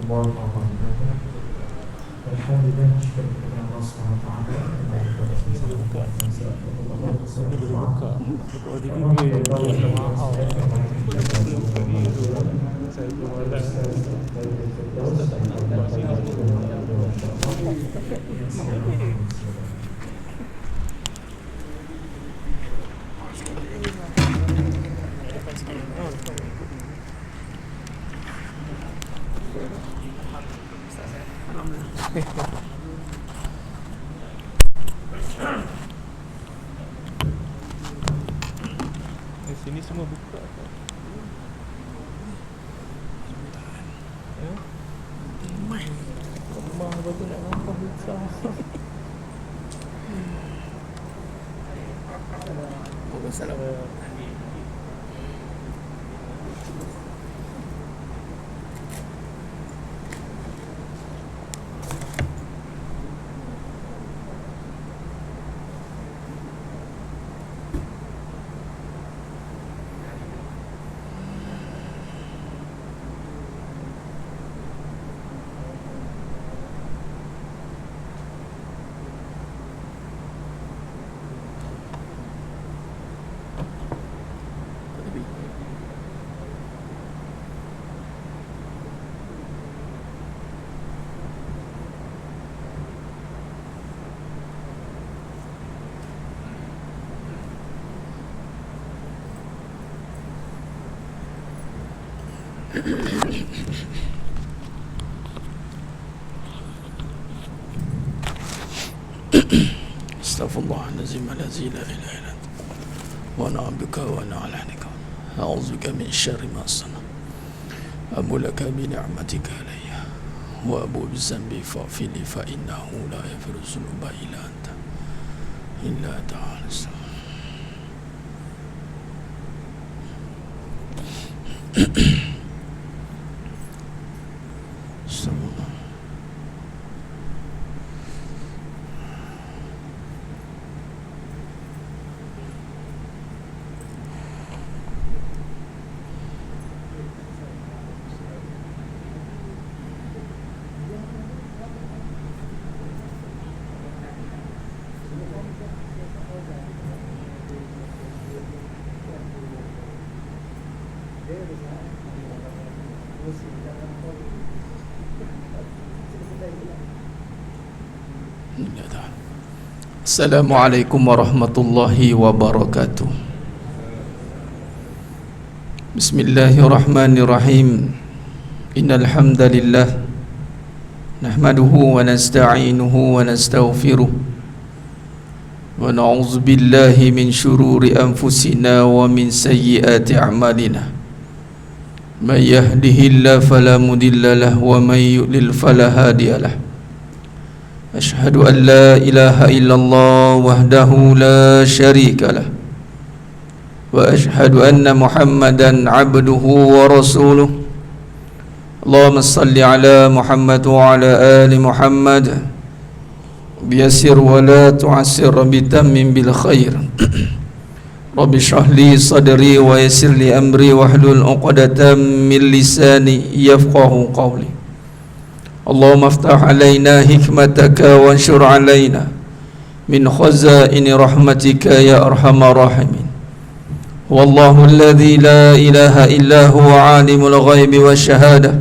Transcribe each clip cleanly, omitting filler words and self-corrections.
warahmatullahi wabarakatuh. Alhamdulillah, syukur kepada Allah SWT. Di sini semua buka kan? Ya? Lemah baru nak nampak besar. Waalaikumsalam. Astaghfirullahaladzim alladzi la ilaha illa anta wa ana bika wa ana ala ahlik a'udzubika min syarri ma sana'tu abu laka bi ni'matika alayya wa abu bi dhanbi faghfir li fa innahu la yaghfiru dhunuba illa anta illa ta'ala. Assalamualaikum warahmatullahi wabarakatuh. Bismillahirrahmanirrahim. Innal hamdalillah nahmaduhu wa nasta'inuhu wa nastaghfiruh wa na'udzu billahi min shururi anfusina wa min sayyiati a'malina. May yahdihillahu fala mudilla lahu wa may yudlil fala hadiya lahu. Ashhadu an la ilaha illallah wahdahu la syarika lah wa ashhadu anna Muhammadan abduhu wa rasuluh. Allahumma salli ala Muhammad wa ala ali Muhammad biyassir wa la tu'assir bitammim bil khair. Rabbi shrah li sadri wa yassir li amri wahlul 'uqdatam min lisani yafqahu qawli. Allahumma aftah alaina hikmataka wa anshur alaina min khazaini rahmatika ya arhamar rahimin. Wallahu alladhi la ilaha illa huwa alimul ghaibi wasyahadah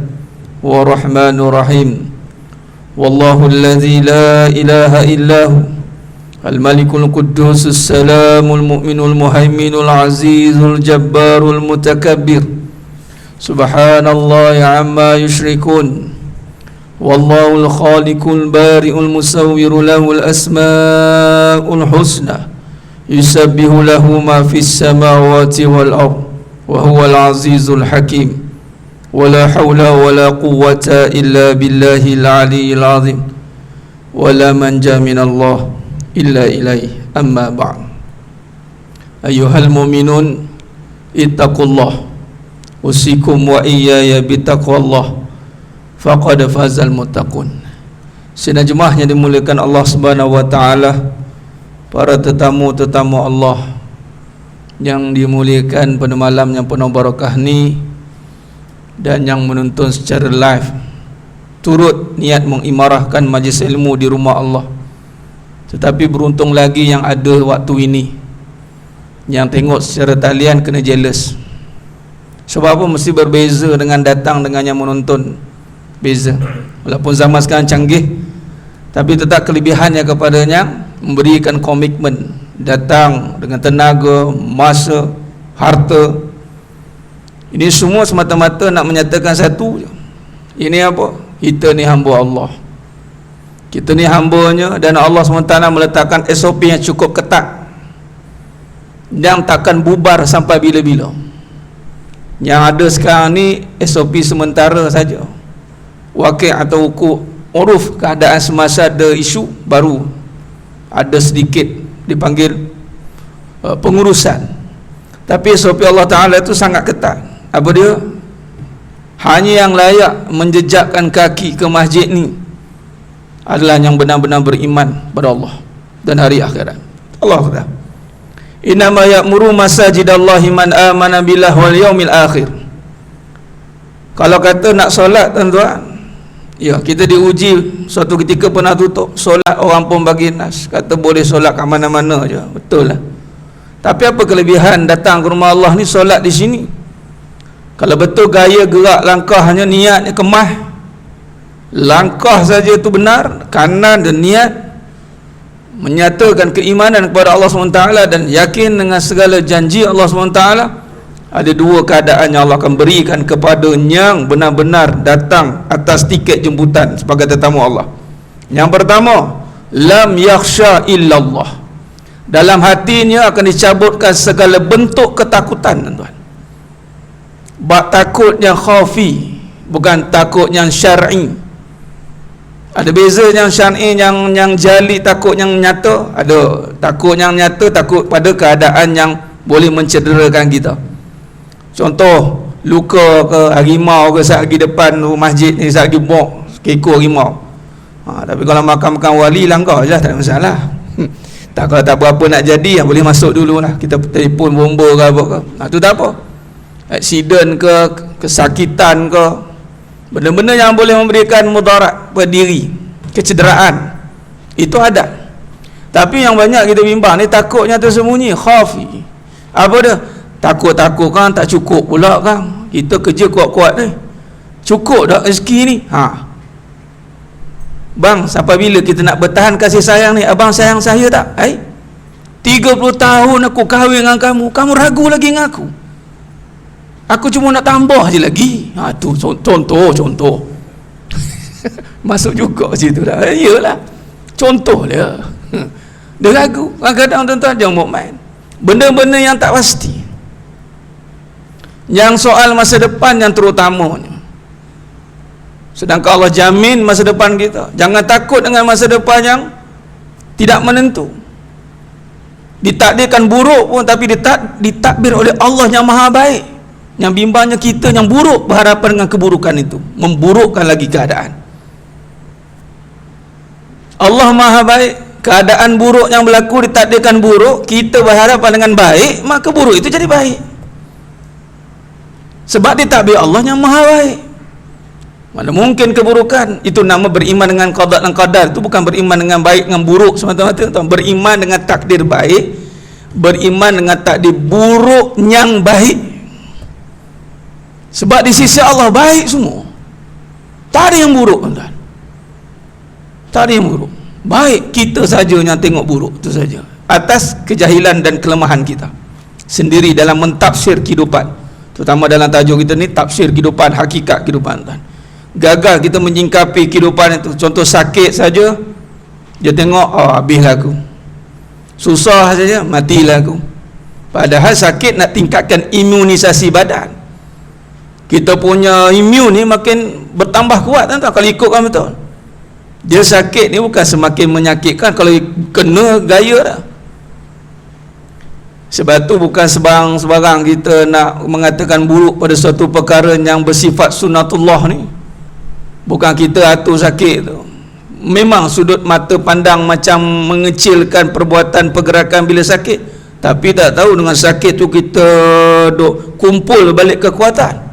wa rahmanur rahim. Wallahu alladhi la ilaha illa hu al-malikul quddus as-salamul mu'minul muhaiminul azizul jabbarul mutakabbir. Subhanallahi amma yushrikun. Wallahul khaliqul bari'ul musawwiru lahul asma'ul husna yusabbihu lahu ma fis samawati wal ard wa huwal azizul hakim. Wala hawla wala quwwata illa billahil aliyyil azim. Wala manja minallah illa ilaihi. Amma ba'd. Ayyuhal mu'minun ittaqullah usikum wa iyaya bitaqwallah faqad fazal muttaqun. Sidang jemaah yang dimuliakan Allah Subhanahu wa taala, para tetamu-tetamu Allah yang dimuliakan pada malam yang penuh barakah ni dan yang menonton secara live turut niat mengimarahkan majlis ilmu di rumah Allah. Tetapi beruntung lagi yang ada waktu ini, yang tengok secara talian kena jealous. Sebab apa mesti berbeza dengan datang dengan yang menonton? Beza. Walaupun zaman sekarang canggih, tapi tetap kelebihannya kepadanya memberikan komitmen, datang dengan tenaga, masa, harta. Ini semua semata-mata nak menyatakan satu je. Ini apa? Kita ni hamba Allah. Kita ni hambanya, dan Allah SWT meletakkan SOP yang cukup ketat, yang takkan bubar sampai bila-bila. Yang ada sekarang ni SOP sementara saja. Wakil atau uruf keadaan semasa ada isu baru, ada sedikit dipanggil pengurusan. Tapi SOP Allah Ta'ala itu sangat ketat. Apa dia? Hanya yang layak menjejakkan kaki ke masjid ni adalah yang benar-benar beriman pada Allah dan hari akhirat. Allah kata, innama ya'muru masajidallahi man amana billah wal yaumil akhir. Kalau kata nak solat, tuan-tuan, ya, kita diuji suatu ketika pernah tutup solat, orang pun bagi nas, kata boleh solat kat mana-mana je. Betul lah. Tapi apa kelebihan datang ke rumah Allah ni solat di sini? Kalau betul gaya gerak langkahnya, niatnya kemah, langkah saja itu benar, kanan dan niat, menyatakan keimanan kepada Allah SWT dan yakin dengan segala janji Allah SWT, ada dua keadaan yang Allah akan berikan kepada yang benar-benar datang atas tiket jemputan sebagai tetamu Allah. Yang pertama, lam yakhsha illallah. Dalam hatinya akan dicabutkan segala bentuk ketakutan, tuan-tuan. Bak takut yang khafi, bukan takut yang syar'i. Ada beza yang syar'i, yang jali, takut yang nyata. Ada takut yang nyata, takut pada keadaan yang boleh mencederakan kita. Contoh, luka ke harimau ke saat pergi depan masjid ni, saat pergi bok kekor harimau. Tapi kalau makan-makan wali langkah je, tak ada masalah. Tak, kalau tak apa-apa nak jadi, boleh masuk dulu lah. Kita telefon bomba ke apa ke. Itu tak apa. Aksiden ke, kesakitan ke, benda-benda yang boleh memberikan mudarat pada diri, kecederaan, itu ada. Tapi yang banyak kita bimbang ni takutnya tersembunyi, khafi. Apa dia? Takut-takut kan tak cukup pula kan. Kita kerja kuat-kuat ni, cukup dah rezeki ni. Bang, sampai bila kita nak bertahan kasih sayang ni? Abang sayang saya tak? 30 tahun aku kahwin dengan kamu, kamu ragu lagi dengan aku. Aku cuma nak tambah je lagi. Tu contoh. Masuk juga situ dah. Iyalah. Contoh dia. Dia ragu. Kadang-kadang tuan-tuan jangan buat main. Benda-benda yang tak pasti. Yang soal masa depan yang terutamanya. Sedangkan Allah jamin masa depan kita. Jangan takut dengan masa depan yang tidak menentu. Ditakdirkan buruk pun, tapi ditakbir oleh Allah yang maha baik. Yang bimbangnya kita yang buruk berharapan dengan keburukan itu, memburukkan lagi keadaan. Allah maha baik, keadaan buruk yang berlaku ditakdirkan buruk, kita berharapan dengan baik, maka buruk itu jadi baik. Sebab ditakdir Allah yang maha baik. Mana mungkin keburukan. Itu nama beriman dengan qada dan qadar. Itu bukan beriman dengan baik dengan buruk semata-mata. Beriman dengan takdir baik, beriman dengan takdir buruk yang baik. Sebab di sisi Allah baik semua. Tak ada yang buruk, tuan-tuan. Tak ada yang buruk. Baik, kita saja yang tengok buruk, itu saja. Atas kejahilan dan kelemahan kita sendiri dalam mentafsir kehidupan. Terutama dalam tajuk kita ni, tafsir kehidupan, hakikat kehidupan, tuan. Gagal kita menyingkapi kehidupan itu. Contoh sakit saja, dia tengok, habislah aku. Susah saja, matilah aku. Padahal sakit nak tingkatkan imunisasi badan. Kita punya imun ni makin bertambah kuat, tuan-tuan, kalau ikutkan betul. Dia sakit ni bukan semakin menyakitkan kalau kena gaya dah. Sebab tu bukan sebarang kita nak mengatakan buruk pada suatu perkara yang bersifat sunnatullah ni. Bukan kita atur sakit tu. Memang sudut mata pandang macam mengecilkan perbuatan pergerakan bila sakit, tapi tak tahu dengan sakit tu kita duk kumpul balik kekuatan.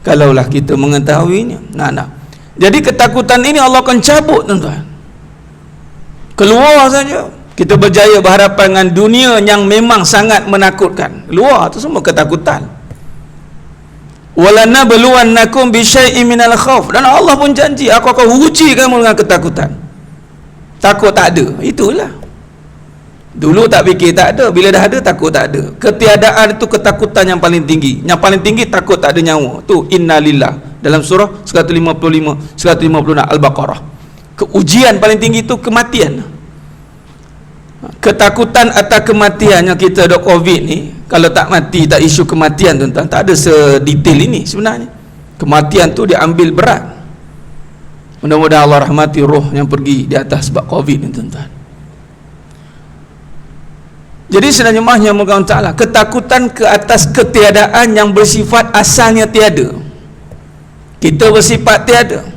Kalaulah kita mengetahuinya. Nah. Jadi ketakutan ini Allah akan cabut, tuan-tuan. Keluar saja kita berjaya berhadapan dengan dunia yang memang sangat menakutkan. Luar tu semua ketakutan. Walana beluwannakum bisyai'in minal khauf, dan Allah pun janji aku akan uji kamu dengan ketakutan. Takut tak ada, itulah. Dulu tak fikir tak ada, bila dah ada takut tak ada. Ketiadaan itu ketakutan yang paling tinggi. Yang paling tinggi takut tak ada nyawa. Tu innalillah dalam surah 155 156 Al-Baqarah. Ujian paling tinggi itu kematian. Ketakutan atas kematian yang kita ada COVID ni, kalau tak mati, tak isu kematian, tuan-tuan, tak ada sedetail ini sebenarnya. Kematian tu dia ambil berat. Mudah-mudahan Allah rahmati roh yang pergi di atas sebab COVID ni, tuan-tuan. Jadi sebenarnya moga Allah Ta'ala, ketakutan ke atas ketiadaan yang bersifat asalnya tiada. Kita bersifat tiada.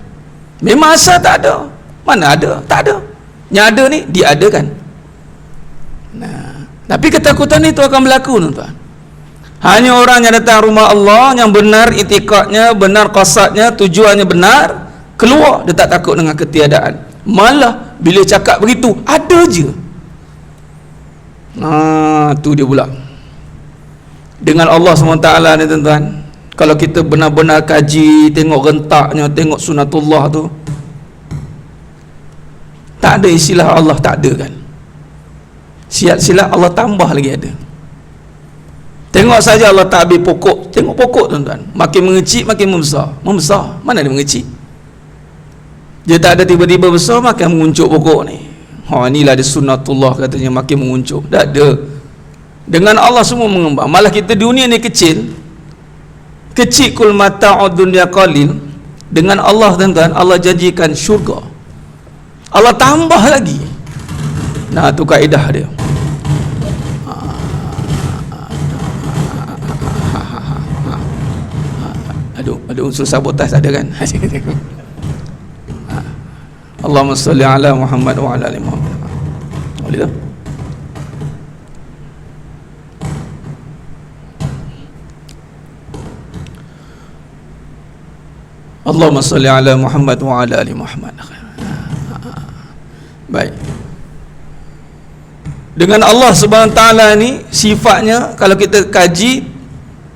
Memang asal tak ada. Mana ada? Tak ada. Yang ada ni diadakan. Nah, tapi ketakutan itu akan berlaku, tuan-tuan. Hanya orang yang datang rumah Allah, yang benar itikadnya, benar qasadnya, tujuannya benar, keluar dia tak takut dengan ketiadaan. Malah bila cakap begitu, ada je. Tu dia pula. Dengan Allah SWT ni, tuan-tuan, kalau kita benar-benar kaji, tengok rentaknya, tengok sunatullah tu, tak ada istilah Allah tak ada, kan. Silat-silat Allah tambah lagi ada. Tengok saja Allah tak habis pokok. Tengok pokok, tuan-tuan, makin mengecil makin membesar. Membesar, mana dia mengecil? Dia tak ada tiba-tiba besar, makin menguncup pokok ni. Inilah dia sunnatullah, katanya, makin menguncup. Tak ada. Dengan Allah semua mengembang. Malah kita dunia ni kecil. Kecil kul mata'ud dunya qalil. Dengan Allah, tuan-tuan, Allah janjikan syurga. Allah tambah lagi. Nah, tu kaedah dia. Ada unsur sabotaj ada, kan? Allahumma salli ala Muhammad wa ala ali Muhammad. Boleh tak? Allahumma salli ala Muhammad wa ala ali Muhammad. Baik. Dengan Allah Subhanahu Taala ni, sifatnya kalau kita kaji,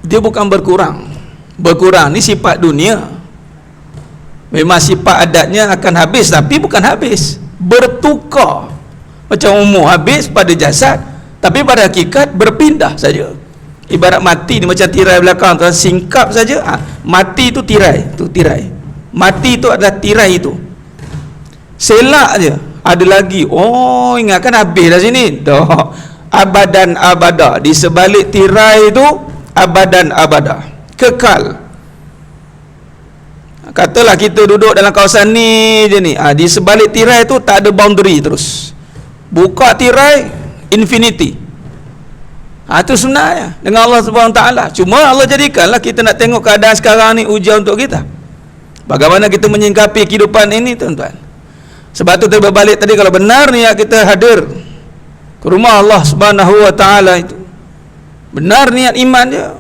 dia bukan berkurang. Berkurang ni sifat dunia. Memang sifat adatnya akan habis, tapi bukan habis, bertukar. Macam umur habis pada jasad, tapi pada hakikat berpindah saja. Ibarat mati ni macam tirai belakang tu, singkap saja. Mati tu tirai, mati tu adalah tirai itu. Selak je, ada lagi. Oh, ingatkan habis dah sini. Dah. Abadan abada. Di sebalik tirai itu abadan abada, kekal. Katalah kita duduk dalam kawasan ni je ni, di sebalik tirai tu tak ada boundary terus. Buka tirai, infinity. Itu sebenarnya dengan Allah Subhanahu Taala. Cuma Allah jadikanlah kita nak tengok keadaan sekarang ni ujian untuk kita. Bagaimana kita menyingkapi kehidupan ini, tuan-tuan. Sebab tu berbalik tadi, kalau benar niat kita hadir ke rumah Allah Subhanahu Wa Taala itu, benar niat iman dia,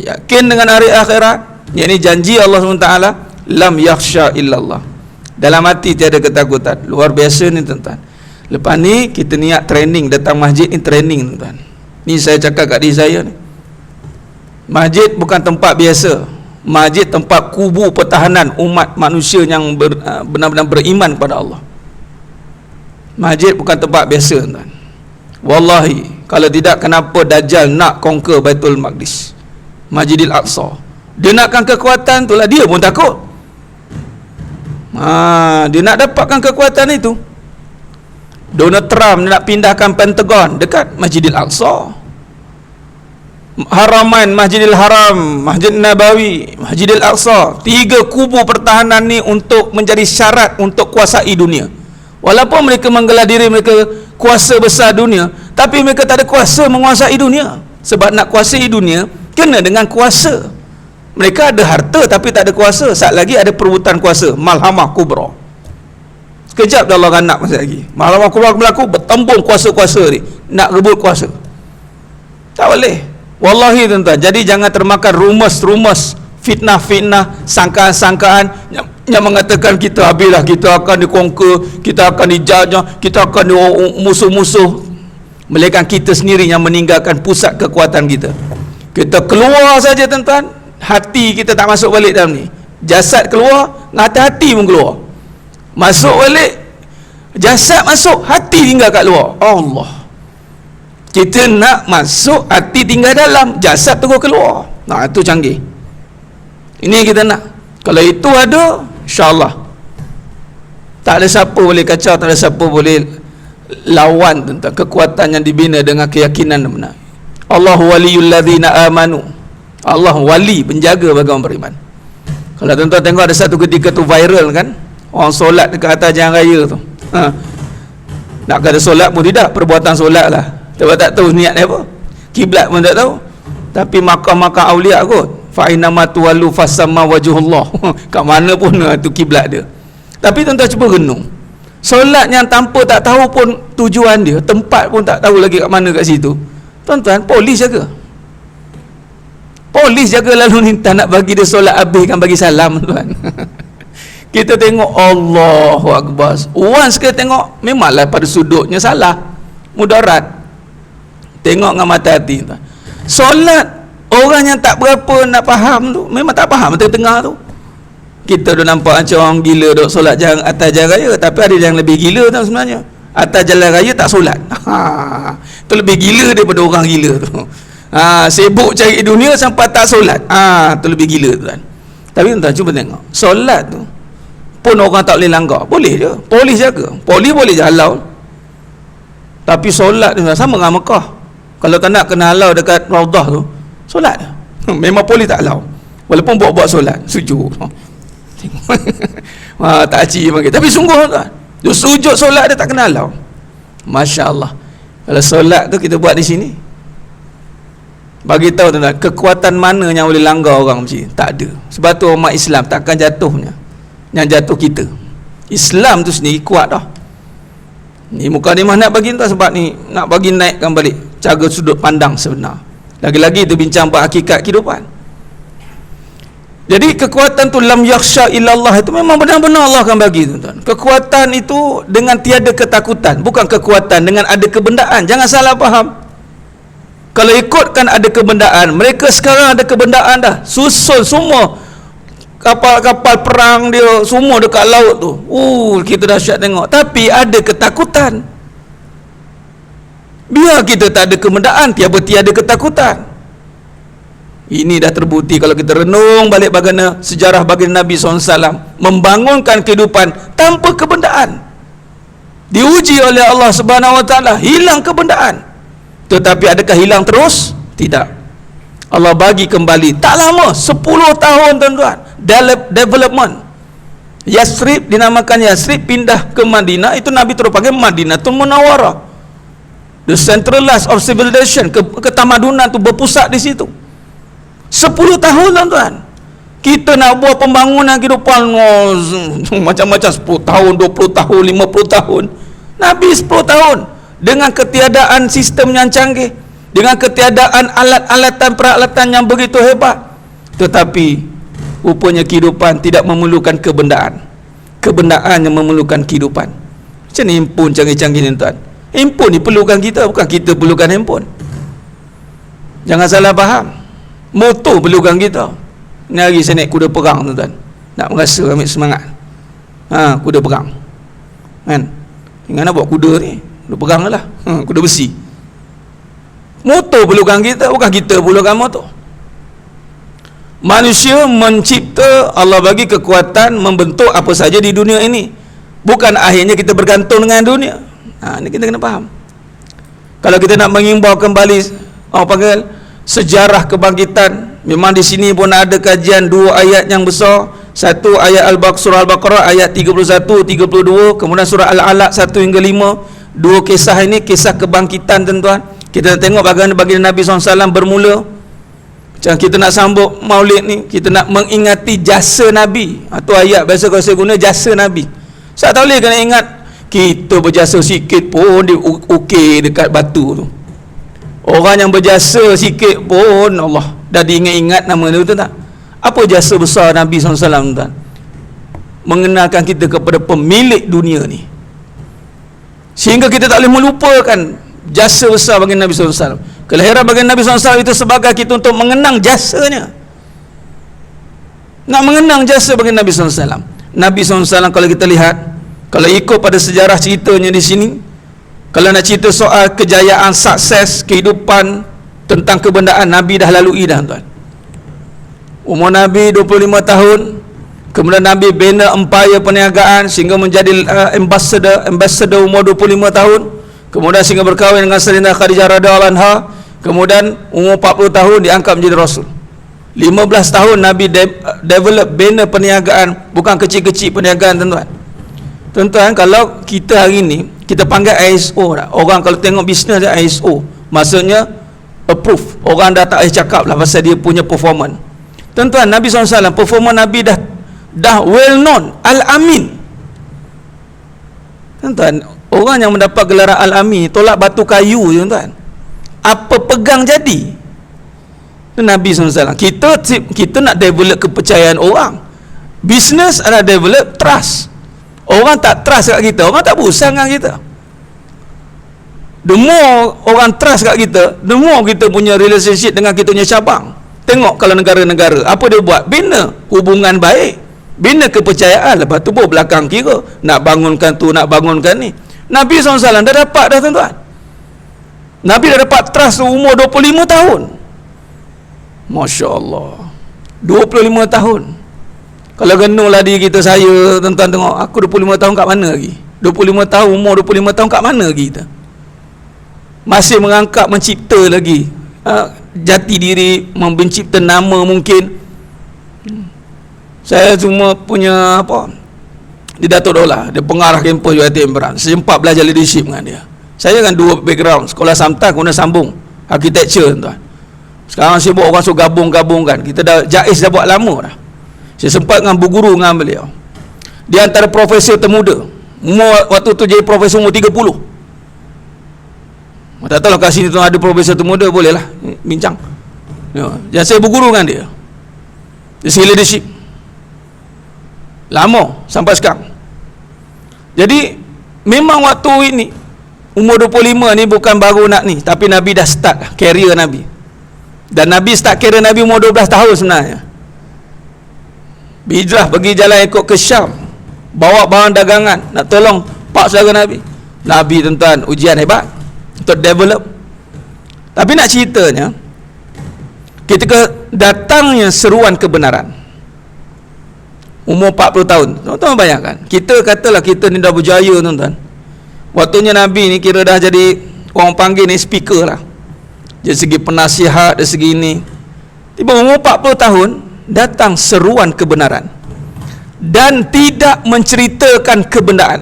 yakin dengan hari akhirat, yakni janji Allah Subhanahu Wa Taala, lam yakhsha illallah. Dalam hati tiada ketakutan. Luar biasa ni, tuan-tuan. Lepas ni kita niat training, datang masjid ni training, tuan-tuan. Ni saya cakap kat diri saya ni, masjid bukan tempat biasa. Masjid tempat kubu pertahanan umat manusia yang benar-benar beriman kepada Allah. Masjid bukan tempat biasa, tuan. Wallahi, kalau tidak, kenapa Dajjal nak conquer Baitul Maqdis, Masjidil Aqsa? Dia nakkan kekuatan tu lah, dia pun takut. Dia nak dapatkan kekuatan itu. Donald Trump nak pindahkan Pentagon dekat Masjidil Aqsa, Haramain, Masjidil Haram, Masjid Nabawi, Masjidil Aqsa. 3 kubu pertahanan ni untuk menjadi syarat untuk kuasai dunia. Walaupun mereka menggelar diri mereka kuasa besar dunia, tapi mereka tak ada kuasa menguasai dunia. Sebab nak kuasai dunia kena dengan kuasa. Mereka ada harta tapi tak ada kuasa. Saat lagi ada perebutan kuasa, malhamah kubra. Sekejap dah Allah nak masa lagi. Malhamah kubra berlaku, bertembung kuasa-kuasa ni nak rebut kuasa. Tak boleh. Wallahi, tuan-tuan. Jadi jangan termakan rumus-rumus, fitnah-fitnah, sangkaan-sangkaan yang mengatakan kita habislah, kita akan dikongkar, kita akan dijajah, kita akan musuh-musuh. Melainkan kita sendiri yang meninggalkan pusat kekuatan kita. Kita keluar saja tuan-tuan, hati kita tak masuk balik dalam ni. Jasad keluar, hati pun keluar. Masuk balik, jasad masuk, hati tinggal kat luar. Allah. Kita nak masuk, hati tinggal dalam, jasad terus keluar. Nah, itu canggih. Ini kita nak. Kalau itu ada, insya-Allah tak ada siapa boleh kacau, tak ada siapa boleh lawan tentang kekuatan yang dibina dengan keyakinan yang benar. Allahu waliyul ladzina amanu. Allah wali, penjaga bagi orang beriman. Kalau tuan-tuan tengok ada satu ketika tu viral kan, orang solat dekat atas jalan raya tu. Nak kata solat pun tidak, perbuatan solat lah. Sebab tak tahu niat dia apa, kiblat pun tak tahu. Tapi makam-makam aulia kot, fa inna ma tuwallu fasamma wajhullah. Kat mana pun tu kiblat dia. Tapi tuan-tuan cuba renung, solat yang tanpa tak tahu pun tujuan dia, tempat pun tak tahu lagi kat mana kat situ. Tuan-tuan, polis jaga. Polis jaga lalu lintas nak bagi dia solat habis kan bagi salam tuan. Kita tengok Allahu Akbar. Once kita tengok memanglah pada sudutnya salah, mudarat. Tengok dengan mata hati tuan. Solat orang yang tak berapa nak faham tu, memang tak faham tengah-tengah tu. Kita dah nampak macam orang gila duk solat jalan atas jalan raya, tapi ada yang lebih gila tu sebenarnya. Atas jalan raya tak solat. Tu lebih gila daripada orang gila tu. Sibuk cari dunia sampai tak solat. Tu lebih gila tu kan. Tapi tuan cuba tengok, solat tu pun orang tak boleh langgar. Boleh je, polis jaga. Polis boleh je halau. Tapi solat tu sama dengan Mekah. Kalau tak nak kena halau dekat Raudah tu, solat. Memang polis tak halau. Walaupun buat-buat solat, sujud. Tak acik panggil. Tapi sungguh tuan, dia sujud solat dia tak kena halau. Masya-Allah. Kalau solat tu kita buat di sini, bagi tahu tuan, kekuatan mana yang boleh langgar orang macam ni? Tak ada. Sebab tu umat Islam takkan jatuhnya. Yang jatuh kita. Islam tu sendiri kuat dah. Ni mukadimah nak bagi tuan sebab ni nak bagi naikkan balik cara sudut pandang sebenar. Lagi-lagi itu bincang hakikat kehidupan. Jadi kekuatan tu lam yakhsha illallah itu memang benar-benar Allah akan bagi tuan-tuan. Kekuatan itu dengan tiada ketakutan, bukan kekuatan dengan ada kebendaan. Jangan salah faham. Kalau ikutkan ada kebendaan, mereka sekarang ada kebendaan dah. Susun semua kapal-kapal perang dia semua dekat laut tu. Kita dahsyat tengok. Tapi ada ketakutan. Biar kita tak ada kebendaan, tiada ketakutan. Ini dah terbukti kalau kita renung balik bagaimana sejarah baginda Nabi SAW membangunkan kehidupan tanpa kebendaan. Diuji oleh Allah Subhanahu Wa Taala, hilang kebendaan. Tetapi adakah hilang terus? Tidak. Allah bagi kembali. Tak lama, 10 tahun tuan-tuan. Development. Yasrib dinamakan Yasrib, pindah ke Madinah. Itu Nabi terus panggil Madinatul Munawwarah. The centralized of civilization, ketamadunan tu berpusat di situ. 10 tahun tuan-tuan. Kita nak buat pembangunan kehidupan macam-macam 10 tahun, 20 tahun, 50 tahun. Nabi 10 tahun dengan ketiadaan sistem yang canggih, dengan ketiadaan alat-alatan peralatan yang begitu hebat. Tetapi rupanya kehidupan tidak memerlukan kebendaan. Kebendaan yang memerlukan kehidupan. Macam ni handphone canggih-canggih ni tuan. Handphone ni perlukan kita, bukan kita perlukan handphone. Jangan salah faham. Motor perlukan kita. Ni hari saya naik kuda perang tuan-tuan. Nak merasa ambil semangat. Kuda perang. Kan? Ingat nak buat kuda ni, kuda perang lah. Kuda besi. Motor perlukan kita, bukan kita perlukan motor. Manusia mencipta, Allah bagi kekuatan membentuk apa saja di dunia ini. Bukan akhirnya kita bergantung dengan dunia. Ini kita kena faham. Kalau kita nak mengimbau kembali panggil sejarah kebangkitan, memang di sini pun ada kajian 2 ayat yang besar. Satu ayat surah Al-Baqarah ayat 31, 32, kemudian surah Al-Alaq 1 hingga 5. 2 kisah ini kisah kebangkitan tuan-tuan. Kita nak tengok bagaimana baginda Nabi SAW bermula. Macam kita nak sambut maulid ni, kita nak mengingati jasa Nabi. Itu ayat biasa kalau saya guna jasa Nabi. Saya tak boleh kena ingat kita berjasa sikit pun dia okey dekat batu tu. Orang yang berjasa sikit pun Allah dah diingat-ingat nama dia, betul tak? Apa jasa besar Nabi SAW tuan? mengenalkan kita kepada pemilik dunia ni, sehingga kita tak boleh melupakan jasa besar bagi Nabi SAW. Kelahiran bagi Nabi SAW itu sebagai kita untuk mengenang jasanya, nak mengenang jasa bagi Nabi SAW. Nabi SAW kalau kita lihat, kalau ikut pada sejarah ceritanya di sini, kalau nak cerita soal kejayaan, sukses, kehidupan tentang kebendaan, Nabi dah lalui dah tuan. Umur Nabi 25 tahun, kemudian Nabi bina empayar perniagaan sehingga menjadi ambassador umur 25 tahun. Kemudian sehingga berkahwin dengan Sayyidah Khadijah radhiyallahu anha. Kemudian umur 40 tahun diangkat menjadi Rasul. 15 tahun Nabi develop bina perniagaan, bukan kecil-kecil perniagaan tuan-tuan. Tuan-tuan, kalau kita hari ni kita panggil ISO dah. Orang kalau tengok bisnes dia ISO, maksudnya approve. Orang dah tak boleh cakap lah pasal dia punya performance. Tuan-tuan, Nabi SAW performance Nabi dah well known, Al-Amin. Tuan-tuan, orang yang mendapat gelaran Al-Amin tolak batu kayu, tuan-tuan. Apa pegang jadi? Itu Nabi SAW. Kita nak develop kepercayaan orang. Business adalah develop trust. Orang tak trust kat kita, orang tak berusaha dengan kita. The more orang trust kat kita, the more kita punya relationship dengan kita punya cabang. Tengok kalau negara-negara, apa dia buat? Bina hubungan baik, bina kepercayaan. Lepas tu belakang kira nak bangunkan tu, nak bangunkan ni. Nabi SAW dah dapat dah, tuan-tuan. Nabi dah dapat trust umur 25 tahun. Masya Allah, 25 tahun. Kalau genulah diri kita, saya, tuan-tuan tengok, aku 25 tahun kat mana lagi? 25 tahun, umur 25 tahun kat mana lagi kita? Masih merangkak mencipta lagi jati diri, mencipta nama mungkin. Saya cuma punya apa, di Datuk Daulah, dia pengarah kampus UiTM Perak. Saya sempat belajar leadership dengan dia. Saya kan dua background, sekolah Samtan kemudian sambung architecture, tuan. Sekarang sibuk orang suruh gabung-gabungkan. Kita dah JAIS dah buat lama dah. Saya sempat dengan berguru dengan beliau. Dia antara profesor termuda. Umur waktu tu jadi profesor umur 30. Tak tahu lah kat sini tu ada profesor termuda, boleh lah bincang. Jadi saya berguru dengan dia. Dari segi leadership. Lama sampai sekarang. Jadi memang waktu ini umur 25 ni bukan baru nak ni, tapi Nabi dah start lah career Nabi. Dan Nabi start career Nabi umur 12 tahun sebenarnya. Hijrah pergi jalan ikut ke Syam, bawa barang dagangan nak tolong pak saudara Nabi. Nabi, tuan-tuan, ujian hebat untuk develop. Tapi nak ceritanya, ketika datangnya seruan kebenaran umur 40 tahun, tuan-tuan bayangkan, kita katalah kita ni dah berjaya, tuan-tuan. Waktunya Nabi ni kira dah jadi, orang panggil ni speaker lah, dari segi penasihat, dari segi ini. Tiba umur 40 tahun datang seruan kebenaran dan tidak menceritakan kebenaran,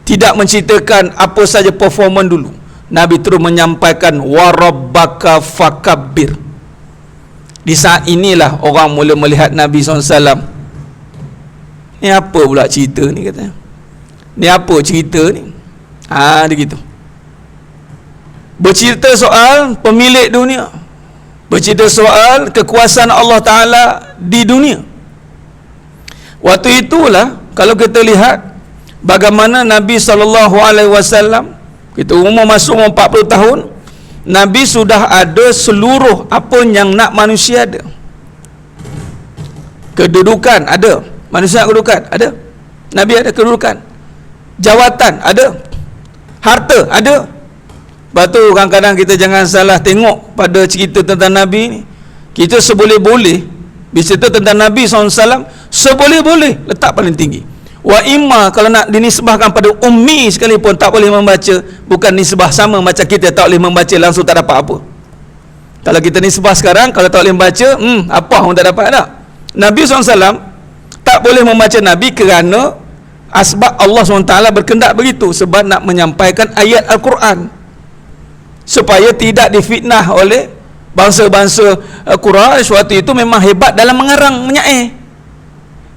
tidak menceritakan apa saja performan dulu. Nabi terus menyampaikan warabbaka fakabbir. Di saat inilah orang mula melihat Nabi SAW. Ni apa pula cerita ni, katanya. Ni apa cerita ni? Dia gitu. Bercerita soal pemilik dunia, bercerita soal kekuasaan Allah Ta'ala di dunia. Waktu itulah kalau kita lihat bagaimana Nabi SAW, kita umur masuk umur 40 tahun, Nabi sudah ada seluruh apa yang nak manusia ada. Kedudukan ada, manusia kedudukan ada, Nabi ada kedudukan. Jawatan ada, harta ada. Lepas tu kadang-kadang kita jangan salah tengok pada cerita tentang Nabi ni. Kita seboleh-boleh bercerita tentang Nabi SAW, seboleh-boleh letak paling tinggi. Wa imma kalau nak dinisbahkan pada ummi sekalipun tak boleh membaca, bukan nisbah sama macam kita tak boleh membaca langsung tak dapat apa. Kalau kita nisbah sekarang, kalau tak boleh membaca, apa orang tak dapat tak? Nabi SAW tak boleh membaca Nabi kerana asbab Allah SWT berkendak begitu, sebab nak menyampaikan ayat Al-Quran supaya tidak difitnah oleh bangsa-bangsa Quraisy. Waktu itu memang hebat dalam mengarang, menyair.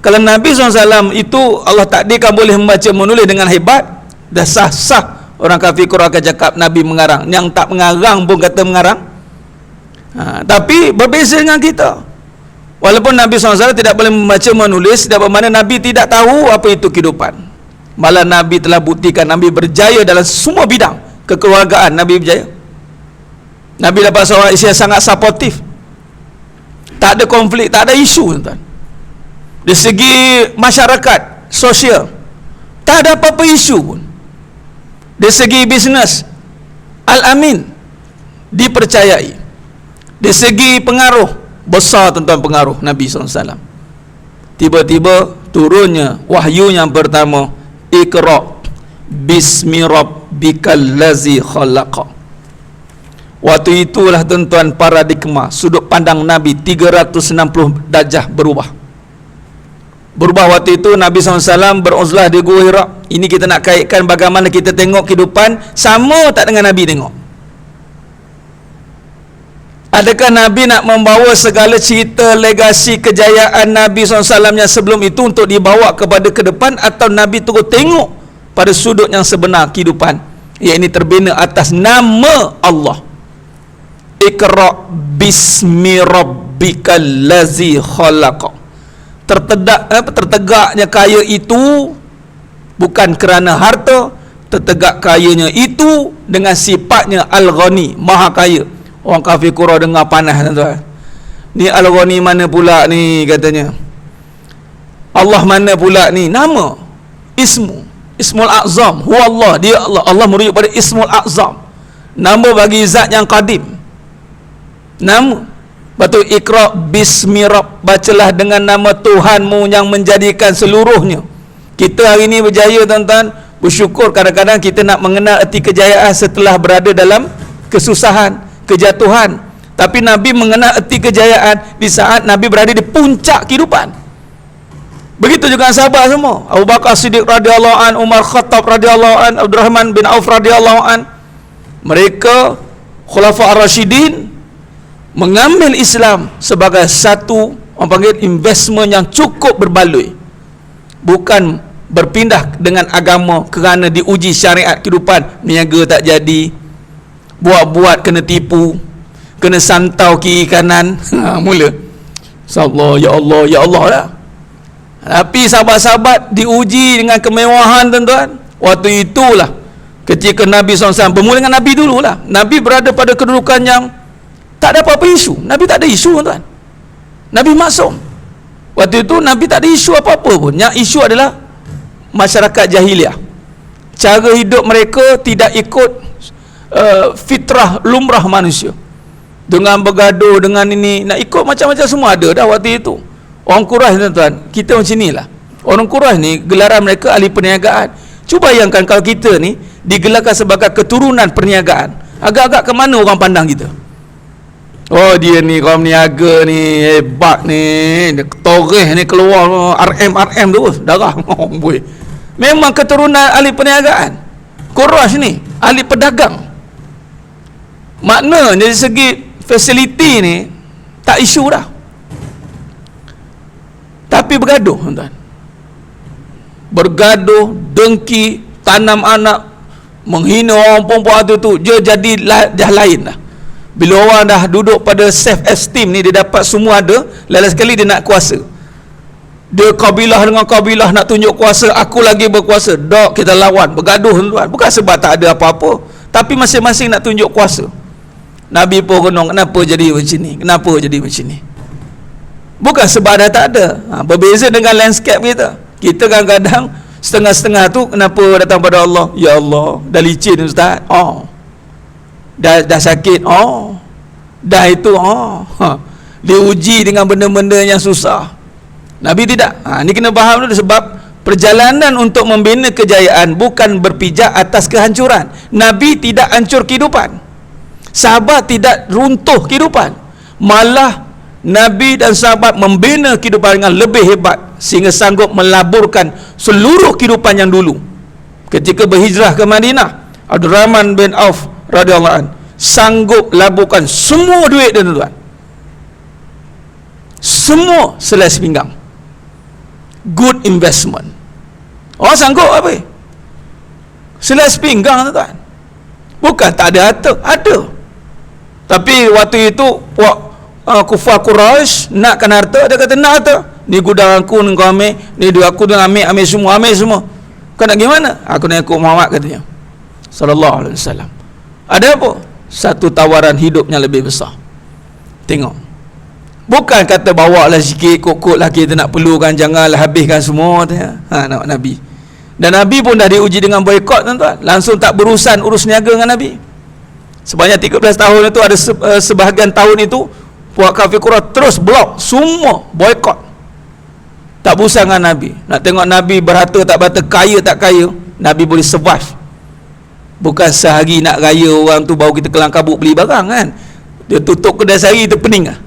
Kalau Nabi SAW itu Allah takdirkan boleh membaca menulis dengan hebat, dah sah-sah orang kafir Quraisy akan cakap Nabi mengarang. Yang tak mengarang pun kata mengarang. Tapi berbeza dengan kita. Walaupun Nabi SAW tidak boleh membaca menulis, tidak bermakna Nabi tidak tahu apa itu kehidupan. Malah Nabi telah buktikan Nabi berjaya dalam semua bidang kekeluargaan. Nabi berjaya. Nabi dapat seorang isteri yang sangat supportif. Tak ada konflik, tak ada isu, tuan. Dari segi masyarakat, sosial, tak ada apa-apa isu pun. Dari segi bisnes, Al-Amin, dipercayai. Dari segi pengaruh, besar tuan-tuan pengaruh Nabi SAW. Tiba-tiba turunnya wahyu yang pertama, Iqra bismi rabbikal lazi khalaqa. Waktu itulah tuan-tuan paradigma sudut pandang Nabi 360 darjah berubah. Waktu itu Nabi SAW beruzlah di Gua Hira. Ini kita nak kaitkan bagaimana kita tengok kehidupan sama tak dengan Nabi tengok. Adakah Nabi nak membawa segala cerita legasi kejayaan Nabi SAW yang sebelum itu untuk dibawa kepada ke depan, atau Nabi terus tengok pada sudut yang sebenar kehidupan, yang ini terbina atas nama Allah. Iqra bismi rabbikal lazi khalaqa. Tertegaknya kaya itu bukan kerana harta, tertegak kayanya itu dengan sifatnya Al-Ghani, maha kaya. Orang kafir Quraisy dengar panas, tuan-tuan. Ni Al-Ghani mana pula ni, katanya. Allah mana pula ni? Nama, Ismul A'zam, huwa Allah, dia Allah. Allah merujuk pada Ismul A'zam, nama bagi zat yang qadim. Nama. Batu Iqra bismi rabb, bacalah dengan nama Tuhanmu yang menjadikan seluruhnya. Kita hari ini berjaya, tuan-tuan, bersyukur. Kadang-kadang kita nak mengenal erti kejayaan setelah berada dalam kesusahan, kejatuhan. Tapi Nabi mengenal erti kejayaan di saat Nabi berada di puncak kehidupan. Begitu juga sahabat semua. Abu Bakar Siddiq radhiyallahu an, Umar Khattab radhiyallahu an, Abdurrahman bin Auf radhiyallahu an. Mereka Khulafa Ar-Rasyidin mengambil Islam sebagai satu, orang panggil, investment yang cukup berbaloi. Bukan berpindah dengan agama kerana diuji syariat kehidupan. Niaga tak jadi, buat-buat kena tipu, kena santau kiri kanan. Mula ya Allah lah. Tapi sahabat-sahabat diuji dengan kemewahan, tuan-tuan. Waktu itulah ketika Nabi SAW bermula dengan Nabi dululah. Nabi berada pada kedudukan yang tak ada apa-apa isu. Nabi tak ada isu, tuan. Nabi maksum. Waktu itu Nabi tak ada isu apa-apa pun. Yang isu adalah masyarakat jahiliah. Cara hidup mereka tidak ikut fitrah lumrah manusia. Dengan bergaduh, dengan ini, nak ikut macam-macam semua ada dah waktu itu. Orang Quraisy, tuan-tuan, kita macam inilah. Orang Quraisy ni, gelaran mereka ahli perniagaan. Cuba bayangkan kalau kita ni digelarkan sebagai keturunan perniagaan. Agak-agak ke mana orang pandang kita? Oh, dia ni kaum niaga ni hebat ni, toreh ni keluar RM terus darah. Oh boy. Memang keturunan ahli perniagaan. Quraisy ni ahli pedagang. Makna dari segi fasiliti ni tak isu dah. Tapi bergaduh, tuan-tuan. Bergaduh, dengki, tanam anak, menghina orang perempuan tu dia jadi dah lain dah. Bila orang dah duduk pada self esteem ni, dia dapat semua ada, lain sekali dia nak kuasa. Dia kabilah dengan kabilah nak tunjuk kuasa, aku lagi berkuasa. Dok, kita lawan, bergaduh, tuan. Bukan sebab tak ada apa-apa, tapi masing-masing nak tunjuk kuasa. Nabi pun renung, kenapa jadi macam ni? Kenapa jadi macam ni? Bukan sebab dah tak ada. Berbeza dengan landscape kita. Kita kadang-kadang setengah-setengah tu, kenapa datang pada Allah? Ya Allah, dah licin, Ustaz. Dah sakit, dah itu, diuji dengan benda-benda yang susah. Nabi tidak. Ni kena faham dulu, sebab perjalanan untuk membina kejayaan bukan berpijak atas kehancuran. Nabi tidak hancur kehidupan, sahabat tidak runtuh kehidupan. Malah Nabi dan sahabat membina kehidupan dengan lebih hebat, sehingga sanggup melaburkan seluruh kehidupan yang dulu. Ketika berhijrah ke Madinah, Abdurrahman bin Auf radhiyallahu an sanggup laburkan semua duit dia, tuan. Semua selai sepinggang. Good investment. Orang sanggup apa? Selai sepinggang, tuan. Bukan tak ada harta, ada. Tapi waktu itu kufar Quraisy nakkan harta, dia kata nak harta. Ni gudang aku ni kau ambil, ni duit aku dah ambil semua. Kau nak gimana? Aku nak ikut Muhammad, katanya sallallahu alaihi wasallam. Ada apa? Satu tawaran hidupnya lebih besar. Tengok, bukan kata bawa lah sikit, kokot lah kita nak perlukan, janganlah habiskan semua, katanya. Nak Nabi. Dan Nabi pun dah diuji dengan boykot, tuan-tuan. Langsung tak berurusan, urus niaga dengan Nabi. Sebanyak 13 tahun itu, ada sebahagian tahun itu puak kafir Quraisy terus blok, semua boykot. Tak berurusan dengan Nabi. Nak tengok Nabi berharta tak berharta, kaya tak kaya, Nabi boleh survive. Bukan sehari nak raya orang tu baru kita kelang kabut beli barang kan. Dia tutup kedai sehari tu pening lah.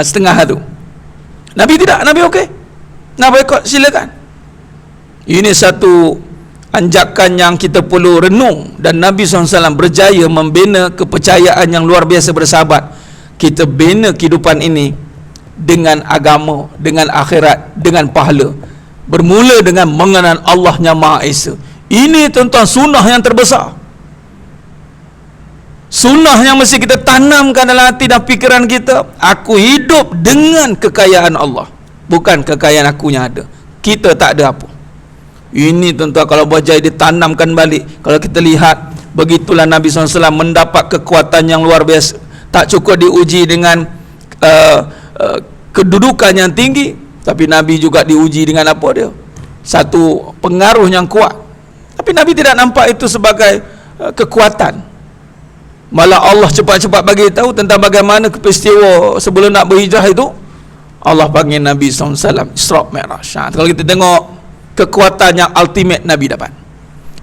Setengah tu. Nabi tidak, Nabi okey. Nak boykot, silakan. Ini satu anjakan yang kita perlu renung. Dan Nabi SAW berjaya membina kepercayaan yang luar biasa bersahabat. Kita bina kehidupan ini dengan agama, dengan akhirat, dengan pahala. Bermula dengan mengenal Allah yang Maha Esa. Ini tuan-tuan sunnah yang terbesar. Sunnah yang mesti kita tanamkan dalam hati dan fikiran kita. Aku hidup dengan kekayaan Allah, bukan kekayaan aku yang ada. Kita tak ada apa. Ini tuan-tuan kalau berjaya ditanamkan balik. Kalau kita lihat, begitulah Nabi SAW mendapat kekuatan yang luar biasa. Tak cukup diuji dengan kedudukan yang tinggi, tapi Nabi juga diuji dengan apa dia? Satu pengaruh yang kuat. Tapi Nabi tidak nampak itu sebagai kekuatan. Malah Allah cepat-cepat bagi tahu tentang bagaimana peristiwa sebelum nak berhijrah itu. Allah panggil Nabi SAW Isra' Mi'raj. Kalau kita tengok kekuatan yang ultimate Nabi dapat,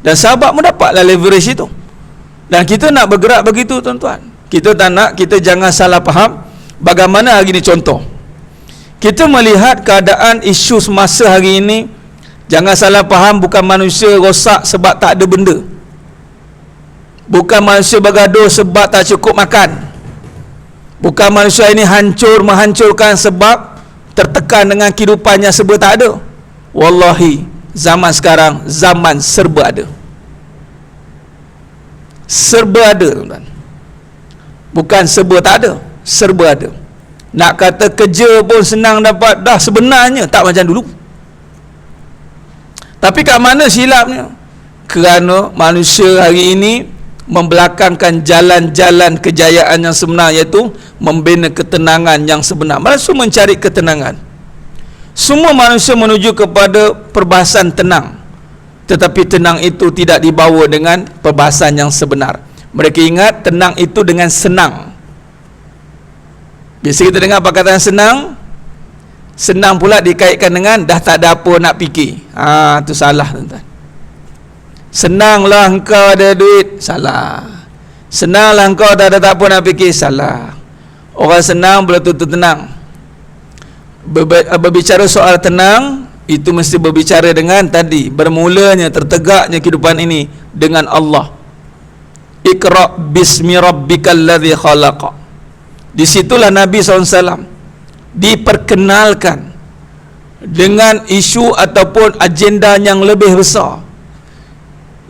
dan sahabat mendapatlah leverage itu. Dan kita nak bergerak begitu, tuan-tuan. Kita tak nak, kita jangan salah faham. Bagaimana hari ini contoh, kita melihat keadaan isu semasa hari ini, jangan salah faham, bukan manusia rosak sebab tak ada benda. Bukan manusia bergaduh sebab tak cukup makan. Bukan manusia ini menghancurkan sebab tertekan dengan kehidupannya serba tak ada. Wallahi, zaman sekarang zaman serba ada. Serba ada, tuan-tuan. Bukan serba tak ada, serba ada. Nak kata kerja pun senang dapat, dah sebenarnya tak macam dulu. Tapi kat mana silapnya? Kerana manusia hari ini membelakangkan jalan-jalan kejayaan yang sebenar, iaitu membina ketenangan yang sebenar. Manusia mencari ketenangan. Semua manusia menuju kepada perbahasan tenang, tetapi tenang itu tidak dibawa dengan perbahasan yang sebenar. Mereka ingat tenang itu dengan senang. Biasa kita dengar perkataan senang, senang pula dikaitkan dengan dah tak ada apa nak fikir. Itu salah, tuan-tuan. Senanglah engkau ada duit, salah. Senanglah engkau tak ada tak apa nak fikir, salah. Orang senang belum tentu tenang. Berbicara soal tenang, itu mesti berbicara dengan tadi, bermulanya, tertegaknya kehidupan ini dengan Allah. Iqra' bismi rabbikal ladzi khalaqa. Di situlah Nabi SAW diperkenalkan dengan isu ataupun agenda yang lebih besar,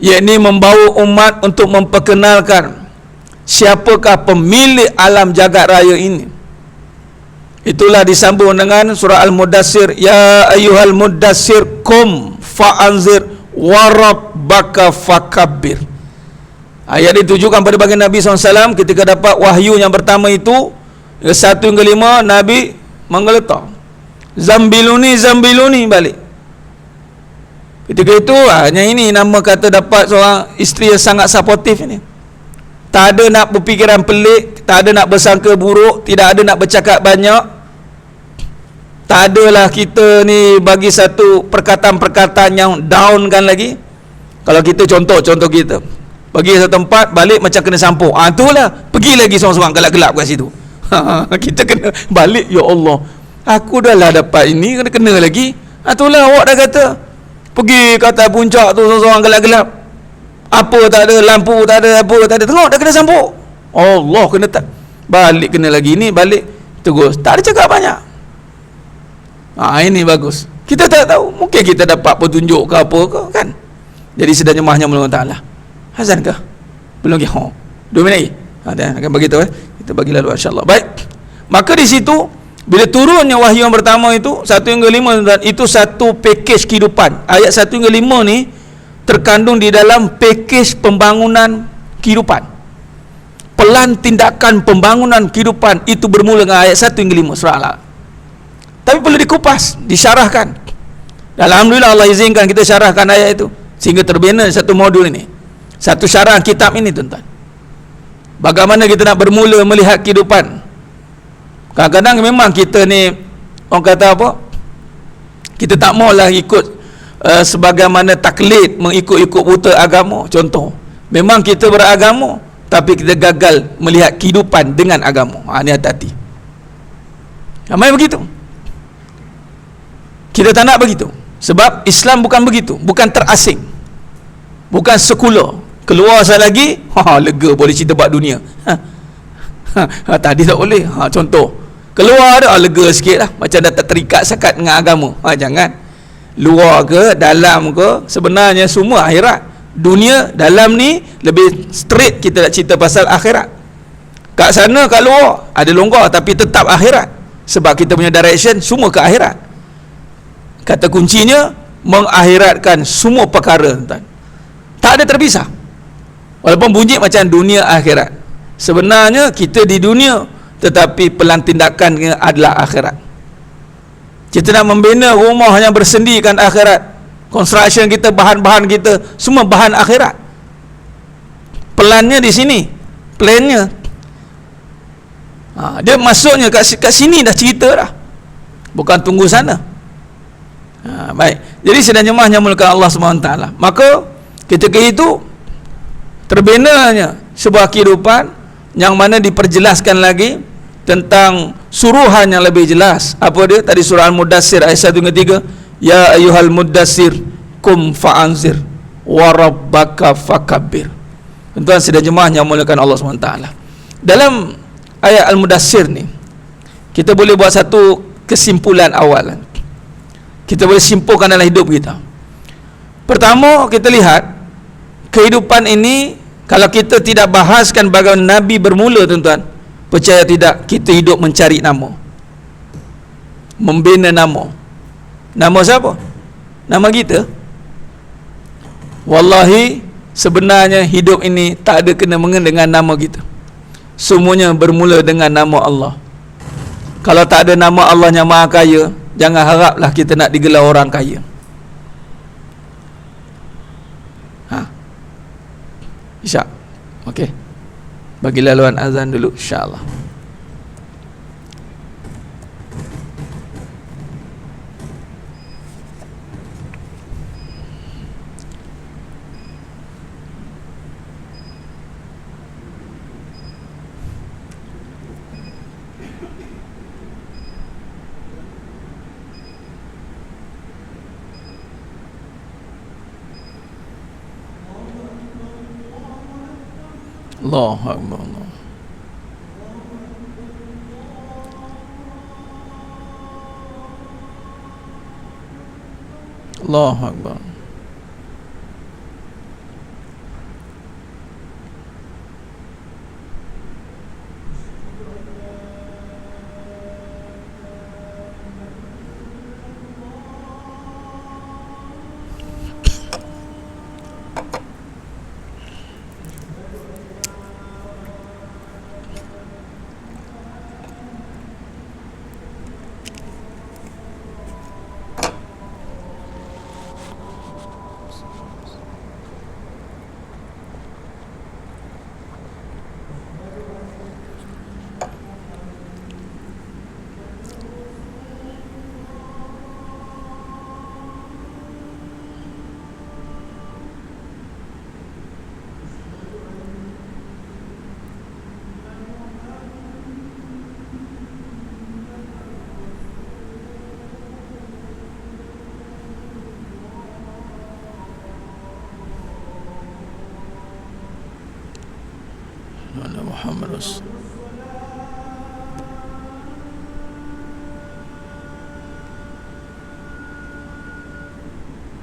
yakni membawa umat untuk memperkenalkan siapakah pemilik alam jagat raya ini. Itulah disambung dengan surah Al-Mudassir, ya ayyuhal mudassir kum fa'anzir wa rabbaka fakabbir. Ayat ditujukan pada baginda Nabi SAW ketika dapat wahyu yang pertama itu. 1 hingga 5 Nabi menggeletar, zambiluni balik. Ketika itu hanya ini nama kata dapat seorang isteri yang sangat supportif ini. Tak ada nak berfikiran pelik, tak ada nak bersangka buruk, tidak ada nak bercakap banyak. Tak adalah kita ni bagi satu perkataan-perkataan yang down kan lagi. Kalau kita contoh kita pergi satu tempat, balik macam kena sampuk. Itulah, pergi lagi seorang-seorang gelap-gelap kat situ. Kita kena balik, ya Allah, aku dah lah dapat ini, kena lagi. Itulah awak dah kata pergi kata puncak tu seorang-seorang gelap-gelap, apa tak ada, lampu tak ada, apa tak ada, tengok dah kena sampuk. Allah, kena tak balik, kena lagi ni, balik terus, tak ada cakap banyak. Ini bagus. Kita tak tahu, mungkin kita dapat petunjuk ke apa ke kan. Jadi sedang nyemahnya Allah Ta'ala. Hazan ke? Belum lagi. 2 minit lagi. Akan bagi tahu Kita bagi lalu insya-Allah. Baik. Maka di situ bila turunnya wahyu yang pertama itu 1 hingga 5, dan itu satu pakej kehidupan. Ayat 1 hingga 5 ni terkandung di dalam pakej pembangunan kehidupan. Pelan tindakan pembangunan kehidupan itu bermula dengan ayat 1 hingga 5 surah Al-Alaq. Tapi perlu dikupas, disyarahkan. Dan alhamdulillah Allah izinkan kita syarahkan ayat itu sehingga terbina satu modul ini. Satu syarah kitab ini, tuan-tuan. Bagaimana kita nak bermula melihat kehidupan. Kadang-kadang memang kita ni, orang kata apa, kita tak maulah ikut sebagaimana taklid, mengikut-ikut buta agama. Contoh, memang kita beragama tapi kita gagal melihat kehidupan dengan agama. Ini hati-hati. Ramai begitu. Kita tak nak begitu. Sebab Islam bukan begitu, bukan terasing, bukan sekular. Keluar sekali lagi, lega boleh cerita buat dunia. Tadi tak boleh. Contoh, keluar dah lega sikit lah, macam dah tak terikat sekat dengan agama. Jangan. Luar ke dalam ke, sebenarnya semua akhirat. Dunia dalam ni lebih straight, kita nak cerita pasal akhirat. Kat sana kat luar ada longgar tapi tetap akhirat. Sebab kita punya direction semua ke akhirat. Kata kuncinya mengakhiratkan semua perkara, tuan. Tak ada terpisah. Walaupun bunyi macam dunia akhirat, sebenarnya kita di dunia tetapi pelan tindakan adalah akhirat. Kita nak membina rumah yang bersendikan akhirat. Construction kita, bahan-bahan kita semua bahan akhirat. Pelannya di sini, plannya. Dia masuknya kat sini dah cerita dah, bukan tunggu sana. Baik. Jadi sedang jemaah yang mulakan Allah SWT, maka ketika itu terbinanya sebuah kehidupan yang mana diperjelaskan lagi tentang suruhan yang lebih jelas. Apa dia? Tadi surah Al-Mudassir ayat 1 hingga 3. Ya ayyuhal mudassir kum fa'anzir wa rabbaka fakabbir. Tuan-tuan sedang jemaah yang mulakan Allah SWT, dalam ayat Al-Mudassir ni kita boleh buat satu kesimpulan awal. Kita boleh simpulkan dalam hidup kita. Pertama, kita lihat kehidupan ini, kalau kita tidak bahaskan bagaimana Nabi bermula, tuan-tuan, percaya tidak, kita hidup mencari nama, membina nama. Nama siapa? Nama kita. Wallahi, sebenarnya hidup ini tak ada kena-mengena dengan nama kita. Semuanya bermula dengan nama Allah. Kalau tak ada nama Allah yang Maha Kaya, jangan haraplah kita nak digelar orang kaya. Isyak. Okey. Bagi laluan azan dulu, insya-Allah. Allahu Akbar. Allahu Akbar. Muhammad Rasul.